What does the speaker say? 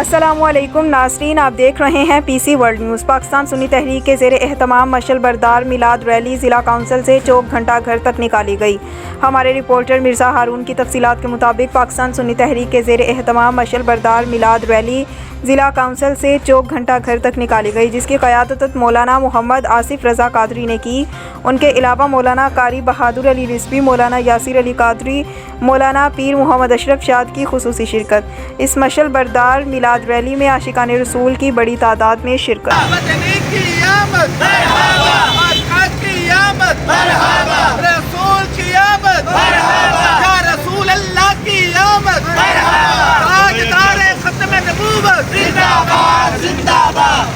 अस्सलामुअलैकुम नाज़रीन, आप देख रहे हैं PC world news. Pakistan Sunni Tehreek के ज़ेरे एहतमाम मशअल बरदार मिलाद रैली ज़िला कौंसल से चौक घंटाघर तक निकाली गई। हमारे रिपोर्टर मिर्ज़ा हारून की तफसीलात के मुताबिक पाकिस्तान सुन्नी तहरीक के ज़ेरे एहतमाम मशअल बरदार मिलाद रैली ज़िला कौंसल से चौक घंटाघर तक निकाली गई, जिसकी क़यादत मौलाना मोहम्मद आसिफ रज़ा कादरी ने की। उनके अलावा मौलाना कारी बहादुर अली रिजवी, मौलाना यासिर अली कादरी, मौलाना पीर मोहम्मद अशरफ शाद की खुसूसी शिरकत। इस मशअल बरदार मिलाद रैली में आशिकाने रसूल की बड़ी तादाद में शिरकत। जिंदाबाद